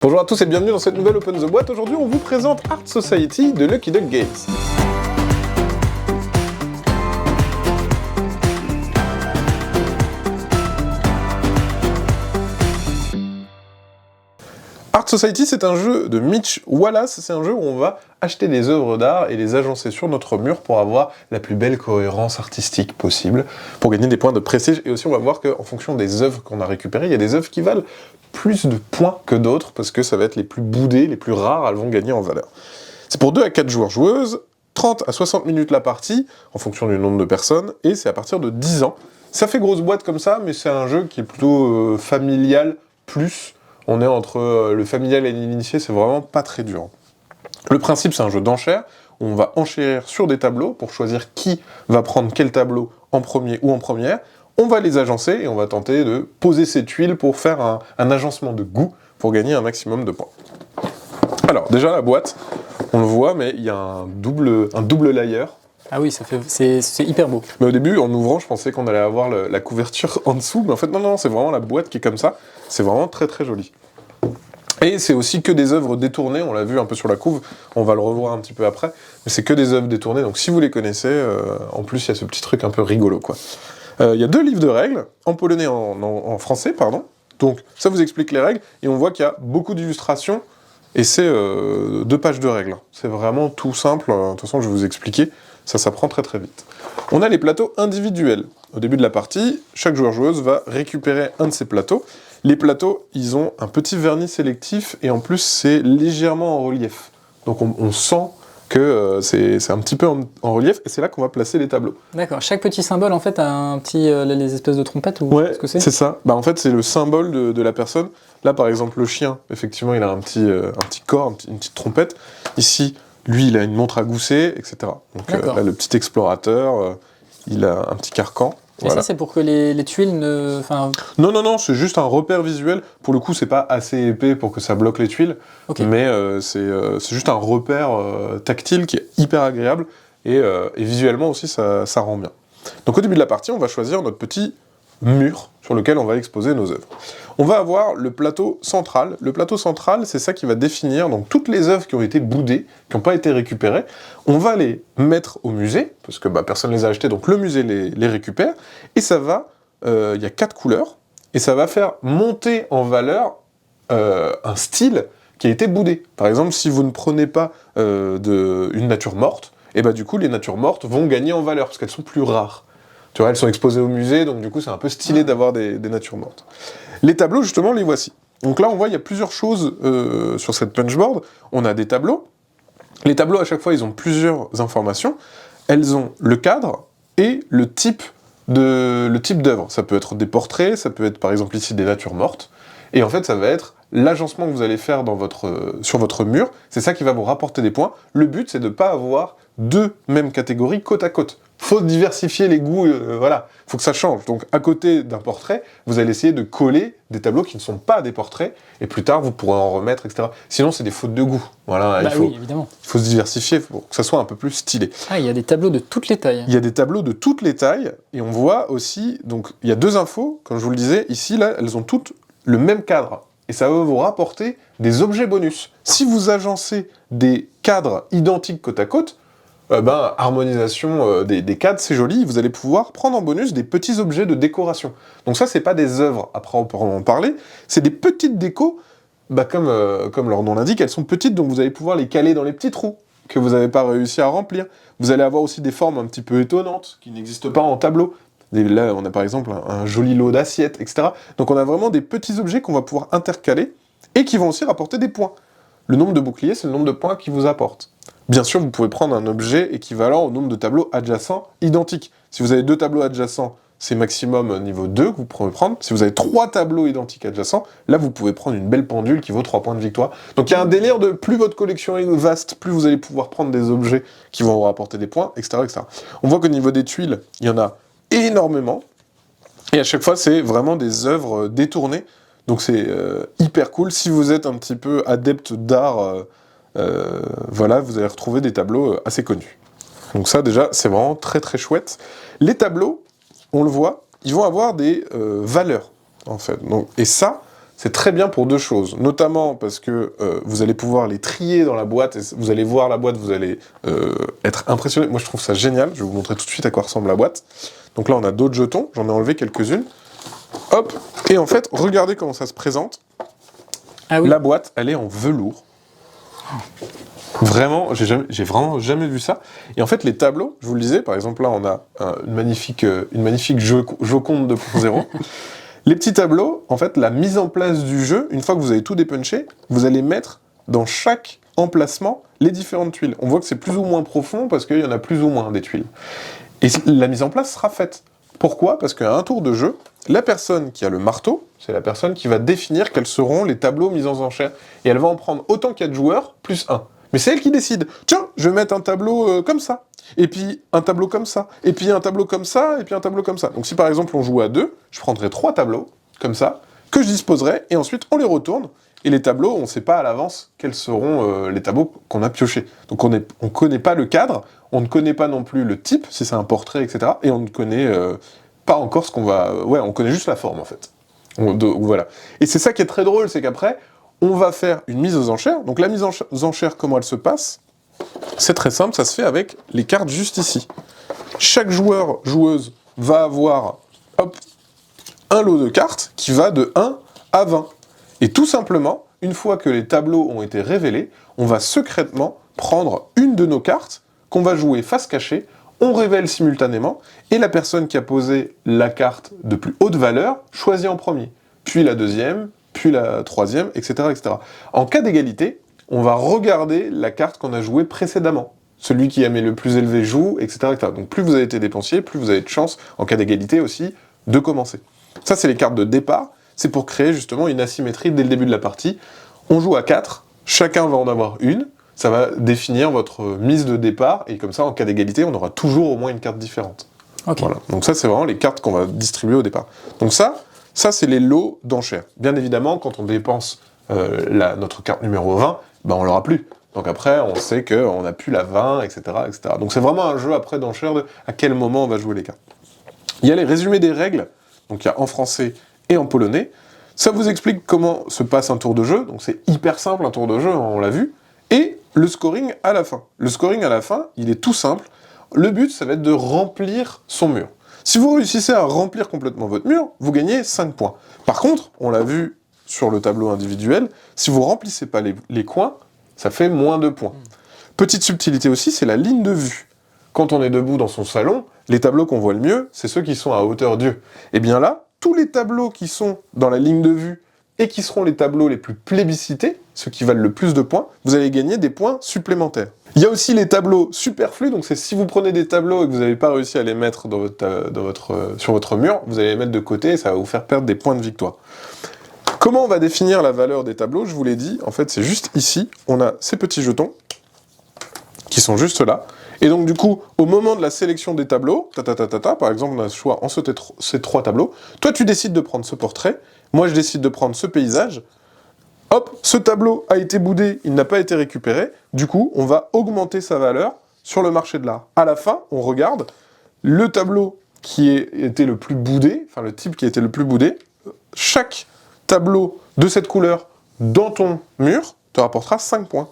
Bonjour à tous et bienvenue dans cette nouvelle Open the Boîte. Aujourd'hui, on vous présente Art Society de Lucky Duck Games. Art Society, c'est un jeu de Mitch Wallace. C'est un jeu où on va acheter des œuvres d'art et les agencer sur notre mur pour avoir la plus belle cohérence artistique possible, pour gagner des points de prestige. Et aussi, on va voir qu'en fonction des œuvres qu'on a récupérées, il y a des œuvres qui valent plus de points que d'autres, parce que ça va être les plus boudées, les plus rares, elles vont gagner en valeur. C'est pour 2 à 4 joueurs-joueuses, 30 à 60 minutes la partie, en fonction du nombre de personnes, et c'est à partir de 10 ans. Ça fait grosse boîte comme ça, mais c'est un jeu qui est plutôt familial, plus. On est entre le familial et l'initié, c'est vraiment pas très dur. Le principe, c'est un jeu d'enchères, où on va enchérir sur des tableaux, pour choisir qui va prendre quel tableau en premier ou en première. On va les agencer et on va tenter de poser ces tuiles pour faire un agencement de goût pour gagner un maximum de points. Alors, déjà la boîte, on le voit, mais il y a un double layer. Ah oui, c'est hyper beau. Mais au début, en ouvrant, je pensais qu'on allait avoir la couverture en dessous, mais en fait, non, c'est vraiment la boîte qui est comme ça. C'est vraiment très très joli. Et c'est aussi que des œuvres détournées, on l'a vu un peu sur la couve, on va le revoir un petit peu après, mais c'est que des œuvres détournées, donc si vous les connaissez, en plus, il y a ce petit truc un peu rigolo, quoi. Il y a 2 livres de règles, en polonais et en français, pardon. Donc ça vous explique les règles, et on voit qu'il y a beaucoup d'illustrations, et c'est 2 pages de règles. C'est vraiment tout simple, de toute façon je vais vous expliquer, ça s'apprend très très vite. On a les plateaux individuels. Au début de la partie, chaque joueur-joueuse va récupérer un de ces plateaux. Les plateaux, ils ont un petit vernis sélectif, et en plus c'est légèrement en relief. Donc on sent que c'est un petit peu en relief, et c'est là qu'on va placer les tableaux. D'accord, chaque petit symbole en fait a un petit, les espèces de trompettes ou ouais, ce que c'est. C'est ça. Bah, en fait, c'est le symbole de la personne. Là, par exemple, le chien, effectivement, il a un petit corps, une petite trompette. Ici, lui, il a une montre à gousset, etc. Donc là, le petit explorateur, il a un petit carcan. Et voilà. Ça, c'est pour que les tuiles ne... Enfin... Non, c'est juste un repère visuel. Pour le coup, c'est pas assez épais pour que ça bloque les tuiles, okay. Mais c'est juste un repère tactile qui est hyper agréable, et visuellement aussi, ça rend bien. Donc au début de la partie, on va choisir notre petit mur sur lequel on va exposer nos œuvres. On va avoir le plateau central. Le plateau central, c'est ça qui va définir donc toutes les œuvres qui ont été boudées, qui n'ont pas été récupérées. On va les mettre au musée, parce que personne ne les a achetées, donc le musée les récupère, et ça va, il y a 4 couleurs, et ça va faire monter en valeur un style qui a été boudé. Par exemple, si vous ne prenez pas une nature morte, et du coup, les natures mortes vont gagner en valeur, parce qu'elles sont plus rares. Tu vois, elles sont exposées au musée, donc du coup, c'est un peu stylé d'avoir des natures mortes. Les tableaux, justement, les voici. Donc là, on voit, il y a plusieurs choses sur cette punchboard. On a des tableaux. Les tableaux, à chaque fois, ils ont plusieurs informations. Elles ont le cadre et le type d'œuvre. Ça peut être des portraits, ça peut être, par exemple, ici, des natures mortes. Et en fait, ça va être l'agencement que vous allez faire sur votre mur. C'est ça qui va vous rapporter des points. Le but, c'est de ne pas avoir 2 mêmes catégories côte à côte. Faut diversifier les goûts, voilà, faut que ça change. Donc à côté d'un portrait, vous allez essayer de coller des tableaux qui ne sont pas des portraits, et plus tard vous pourrez en remettre, etc. Sinon c'est des fautes de goût. Voilà, oui, évidemment. Il faut se diversifier pour que ça soit un peu plus stylé. Ah, il y a des tableaux de toutes les tailles. Il y a des tableaux de toutes les tailles, et on voit aussi, donc il y a 2 infos, comme je vous le disais, ici, là, elles ont toutes le même cadre. Et ça va vous rapporter des objets bonus. Si vous agencez des cadres identiques côte à côte, harmonisation des cadres, c'est joli, vous allez pouvoir prendre en bonus des petits objets de décoration. Donc ça, c'est pas des œuvres, après on peut en parler, c'est des petites décos, comme leur nom l'indique, elles sont petites, donc vous allez pouvoir les caler dans les petits trous que vous n'avez pas réussi à remplir. Vous allez avoir aussi des formes un petit peu étonnantes, qui n'existent pas en tableau. Et là, on a par exemple un joli lot d'assiettes, etc. Donc on a vraiment des petits objets qu'on va pouvoir intercaler, et qui vont aussi rapporter des points. Le nombre de boucliers, c'est le nombre de points qu'ils vous apportent. Bien sûr, vous pouvez prendre un objet équivalent au nombre de tableaux adjacents identiques. Si vous avez 2 tableaux adjacents, c'est maximum niveau 2 que vous pouvez prendre. Si vous avez 3 tableaux identiques adjacents, là vous pouvez prendre une belle pendule qui vaut 3 points de victoire. Donc il y a un délire de plus votre collection est vaste, plus vous allez pouvoir prendre des objets qui vont vous rapporter des points, etc. etc. On voit qu'au niveau des tuiles, il y en a énormément. Et à chaque fois, c'est vraiment des œuvres détournées. Donc c'est hyper cool. Si vous êtes un petit peu adepte d'art, voilà, vous allez retrouver des tableaux assez connus. Donc ça, déjà, c'est vraiment très très chouette. Les tableaux, on le voit, ils vont avoir des valeurs, en fait. Donc, et ça, c'est très bien pour deux choses, notamment parce que vous allez pouvoir les trier dans la boîte, et vous allez voir la boîte, vous allez être impressionné. Moi, je trouve ça génial. Je vais vous montrer tout de suite à quoi ressemble la boîte. Donc là, on a d'autres jetons. J'en ai enlevé quelques-unes. Hop. Et en fait, regardez comment ça se présente. Ah oui. La boîte, elle est en velours. Vraiment, j'ai vraiment jamais vu ça. Et en fait, les tableaux, je vous le disais, par exemple, là, on a une magnifique Joconde 2.0. Les petits tableaux, en fait, la mise en place du jeu, une fois que vous avez tout dépunché, vous allez mettre dans chaque emplacement les différentes tuiles. On voit que c'est plus ou moins profond parce qu'il y en a plus ou moins des tuiles. Et la mise en place sera faite. Pourquoi ? Parce qu'à un tour de jeu, la personne qui a le marteau, c'est la personne qui va définir quels seront les tableaux mis en enchère. Et elle va en prendre autant qu'il y a de joueurs, plus 1. Mais c'est elle qui décide. Tiens, je vais mettre un tableau comme ça. Et puis un tableau comme ça. Et puis un tableau comme ça. Et puis un tableau comme ça. Donc si par exemple on joue à 2, je prendrai 3 tableaux, comme ça, que je disposerai. Et ensuite on les retourne. Et les tableaux, on ne sait pas à l'avance quels seront les tableaux qu'on a piochés. Donc on ne connaît pas le cadre. On ne connaît pas non plus le type, si c'est un portrait, etc. Et on ne connaît pas encore ce qu'on va... Ouais, on connaît juste la forme, en fait. Voilà. Et c'est ça qui est très drôle, c'est qu'après, on va faire une mise aux enchères. Donc la mise aux enchères, comment elle se passe ? C'est très simple, ça se fait avec les cartes juste ici. Chaque joueur, joueuse, va avoir, hop, un lot de cartes qui va de 1 à 20. Et tout simplement, une fois que les tableaux ont été révélés, on va secrètement prendre une de nos cartes qu'on va jouer face cachée, on révèle simultanément, et la personne qui a posé la carte de plus haute valeur choisit en premier, puis la deuxième, puis la troisième, etc., etc. En cas d'égalité, on va regarder la carte qu'on a jouée précédemment. Celui qui a mis le plus élevé joue, etc., etc. Donc plus vous avez été dépensier, plus vous avez de chance, en cas d'égalité aussi, de commencer. Ça, c'est les cartes de départ. C'est pour créer justement une asymétrie dès le début de la partie. On joue à 4, chacun va en avoir une, ça va définir votre mise de départ, et comme ça, en cas d'égalité, on aura toujours au moins une carte différente. Okay. Voilà. Donc ça, c'est vraiment les cartes qu'on va distribuer au départ. Donc ça c'est les lots d'enchères. Bien évidemment, quand on dépense notre carte numéro 20, ben on l'aura plus. Donc après, on sait qu'on n'a plus la 20, etc., etc. Donc c'est vraiment un jeu après d'enchères de à quel moment on va jouer les cartes. Il y a les résumés des règles, donc il y a en français et en polonais. Ça vous explique comment se passe un tour de jeu, donc c'est hyper simple un tour de jeu, on l'a vu. Et le scoring à la fin. Le scoring à la fin, il est tout simple. Le but, ça va être de remplir son mur. Si vous réussissez à remplir complètement votre mur, vous gagnez 5 points. Par contre, on l'a vu sur le tableau individuel, si vous remplissez pas les coins, ça fait moins de points. Petite subtilité aussi, c'est la ligne de vue. Quand on est debout dans son salon, les tableaux qu'on voit le mieux, c'est ceux qui sont à hauteur d'yeux. Et bien là, tous les tableaux qui sont dans la ligne de vue et qui seront les tableaux les plus plébiscités, ceux qui valent le plus de points, vous allez gagner des points supplémentaires. Il y a aussi les tableaux superflus, donc c'est si vous prenez des tableaux et que vous n'avez pas réussi à les mettre sur votre mur, vous allez les mettre de côté et ça va vous faire perdre des points de victoire. Comment on va définir la valeur des tableaux ? Je vous l'ai dit, en fait c'est juste ici, on a ces petits jetons qui sont juste là. Et donc du coup, au moment de la sélection des tableaux, par exemple on a le choix entre ces 3 tableaux, toi tu décides de prendre ce portrait, moi je décide de prendre ce paysage, hop, ce tableau a été boudé, il n'a pas été récupéré, du coup on va augmenter sa valeur sur le marché de l'art. À la fin, on regarde le tableau qui était le plus boudé, enfin le type qui a été le plus boudé, chaque tableau de cette couleur dans ton mur te rapportera 5 points.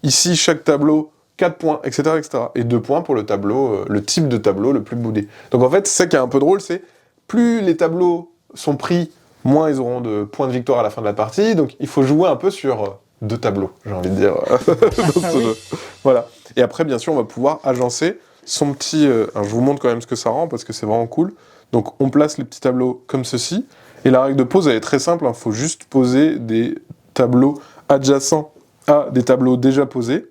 Ici, chaque tableau 4 points, etc., etc. Et 2 points pour le tableau, le type de tableau le plus boudé. Donc en fait, c'est ça qui est un peu drôle, c'est plus les tableaux sont pris, moins ils auront de points de victoire à la fin de la partie. Donc il faut jouer un peu sur 2 tableaux, j'ai envie de dire, dans ce jeu. Voilà. Et après, bien sûr, on va pouvoir agencer son petit... alors je vous montre quand même ce que ça rend, parce que c'est vraiment cool. Donc on place les petits tableaux comme ceci. Et la règle de pose, elle est très simple, il faut juste poser des tableaux adjacents à des tableaux déjà posés.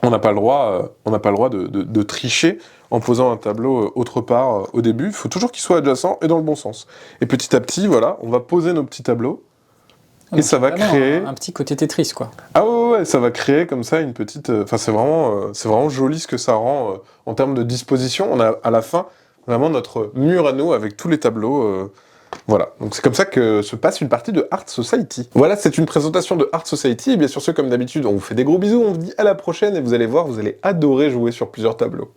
On n'a pas le droit, de tricher en posant un tableau autre part au début. Il faut toujours qu'il soit adjacent et dans le bon sens. Et petit à petit, voilà, on va poser nos petits tableaux. Et ça va créer... un petit côté Tetris, quoi. Ah ouais, ça va créer comme ça une petite... Enfin, c'est vraiment joli ce que ça rend en termes de disposition. On a à la fin vraiment notre mur à nous avec tous les tableaux... Voilà, donc c'est comme ça que se passe une partie de Art Society. Voilà, c'est une présentation de Art Society, et bien sûr, comme d'habitude, on vous fait des gros bisous, on vous dit à la prochaine, et vous allez voir, vous allez adorer jouer sur plusieurs tableaux.